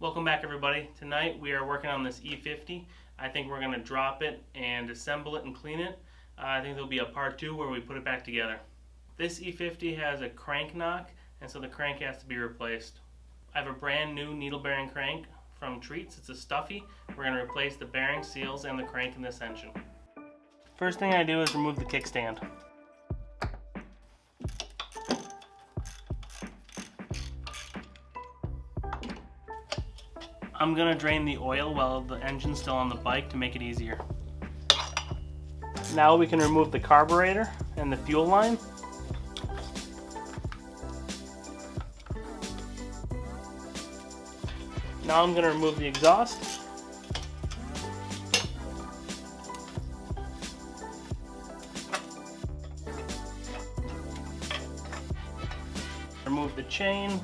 Welcome back, everybody. Tonight we are working on this E50. I think we're going to drop it and assemble it and clean it. I think there'll be a part 2 where we put it back together. This E50 has a crank knock, and so the crank has to be replaced. I have a brand new needle bearing crank from Treats. It's a stuffy. We're going to replace the bearing seals and the crank in this engine. First thing I do is remove the kickstand. I'm going to drain the oil while the engine's still on the bike to make it easier. Now we can remove the carburetor and the fuel line. Now I'm going to remove the exhaust. Remove the chain.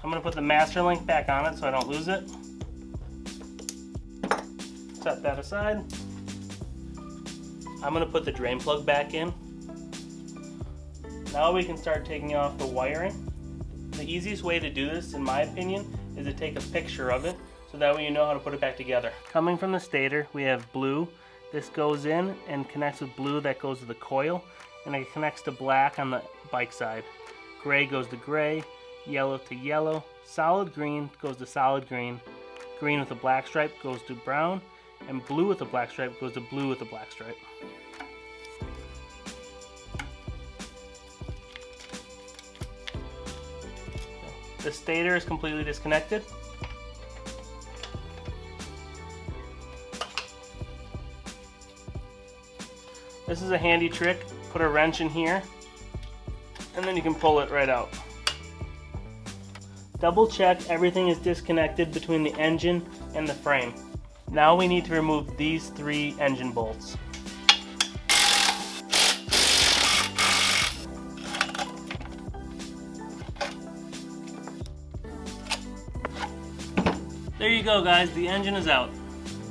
I'm going to put the master link back on it so I don't lose it. Set that aside. I'm going to put the drain plug back in. Now we can start taking off the wiring. The easiest way to do this, in my opinion, is to take a picture of it so that way you know how to put it back together. Coming from the stator, we have blue. This goes in and connects with blue, that goes to the coil, and it connects to black on the bike side. Gray goes to gray, yellow to yellow, solid green goes to solid green, green with a black stripe goes to brown, and blue with a black stripe goes to blue with a black stripe. The stator is completely disconnected. This is a handy trick. Put a wrench in here, and then you can pull it right out. Double check everything is disconnected between the engine and the frame. Now we need to remove these 3 engine bolts. There you go, guys, the engine is out.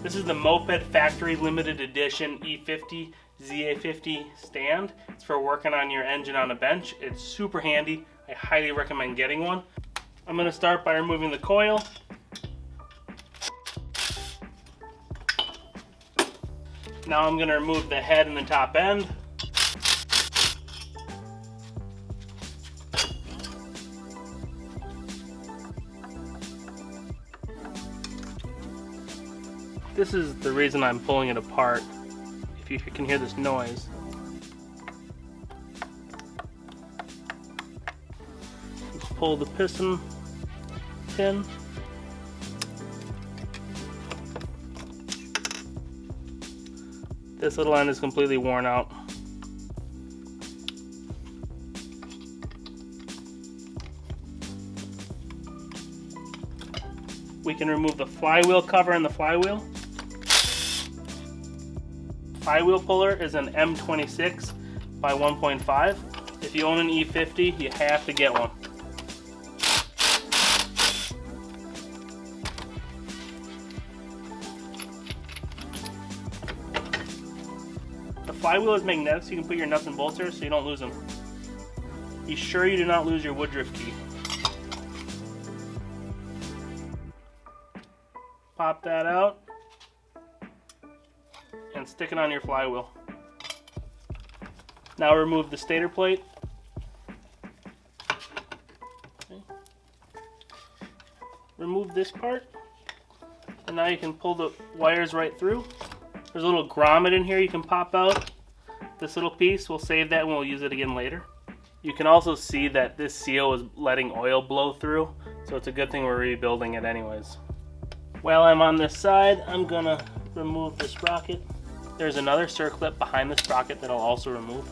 This is the Moped Factory Limited Edition E50 ZA50 stand. It's for working on your engine on a bench. It's super handy. I highly recommend getting one. I'm going to start by removing the coil. Now I'm going to remove the head and the top end. This is the reason I'm pulling it apart, if you can hear this noise. Just pull the piston pin. This little end is completely worn out. We can remove the flywheel cover and the flywheel. Flywheel puller is an M26 by 1.5. If you own an E50, you have to get one. The flywheel is magnetic, so you can put your nuts and bolts there so you don't lose them. Be sure you do not lose your Woodruff key. Pop that out and stick it on your flywheel. Now remove the stator plate. Okay. Remove this part, and now you can pull the wires right through. There's a little grommet in here you can pop out. This little piece, we'll save that and we'll use it again later. You can also see that this seal is letting oil blow through, so it's a good thing we're rebuilding it anyways. While I'm on this side, I'm gonna remove the sprocket. There's another circlip behind the sprocket that I'll also remove.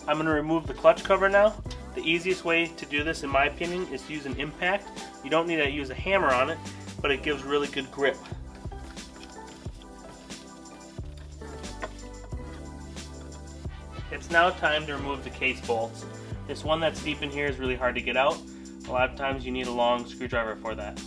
I'm gonna remove the clutch cover now. The easiest way to do this, in my opinion, is to use an impact. You don't need to use a hammer on it, but it gives really good grip. It's now time to remove the case bolts. This one that's deep in here is really hard to get out. A lot of times you need a long screwdriver for that.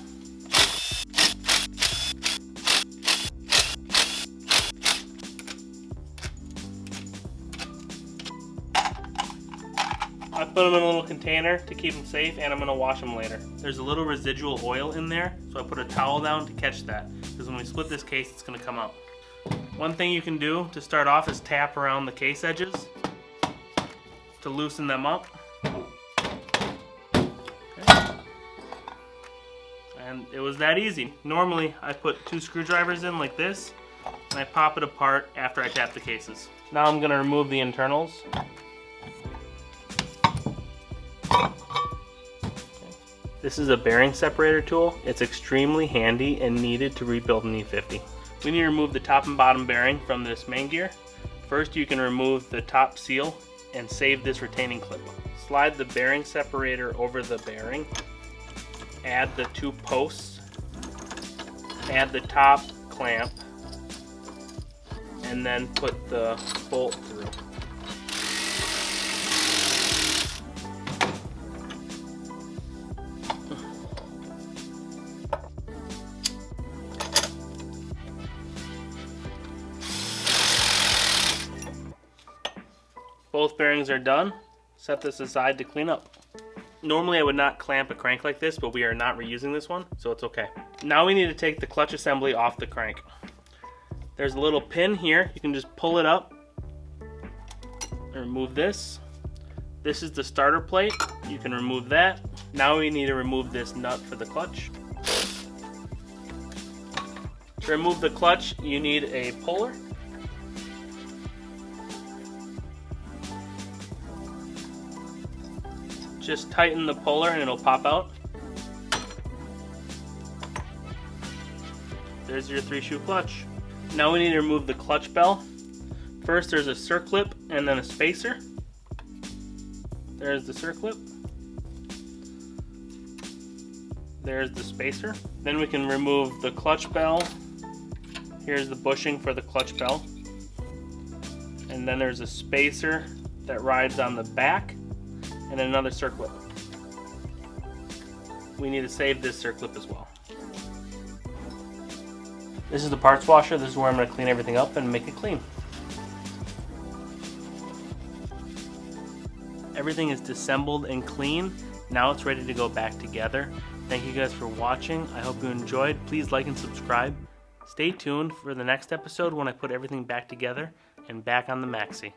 I put them in a little container to keep them safe, and I'm going to wash them later. There's a little residual oil in there, so I put a towel down to catch that, because when we split this case, it's going to come out. One thing you can do to start off is tap around the case edges to loosen them up. Okay. And it was that easy. Normally, I put 2 screwdrivers in like this, and I pop it apart after I tap the cases. Now I'm going to remove the internals. This is a bearing separator tool. It's extremely handy and needed to rebuild an E50. We need to remove the top and bottom bearing from this main gear. First, you can remove the top seal and save this retaining clip. Slide the bearing separator over the bearing. Add the 2 posts. Add the top clamp. And then put the bolt through. Both bearings are done. Set this aside to clean up. Normally I would not clamp a crank like this, but we are not reusing this one, so it's okay. Now we need to take the clutch assembly off the crank. There's a little pin here. You can just pull it up and remove this. This is the starter plate. You can remove that. Now we need to remove this nut for the clutch. To remove the clutch, you need a puller. Just tighten the puller and it'll pop out. There's your 3-shoe clutch. Now we need to remove the clutch bell. First there's a circlip and then a spacer. There's the circlip. There's the spacer. Then we can remove the clutch bell. Here's the bushing for the clutch bell. And then there's a spacer that rides on the back. And another circlip. We need to save this circlip as well. This is the parts washer. This is where I'm going to clean everything up and make it clean. Everything is disassembled and clean. Now it's ready to go back together. Thank you guys for watching. I hope you enjoyed. Please like and subscribe. Stay tuned for the next episode when I put everything back together and back on the Maxi.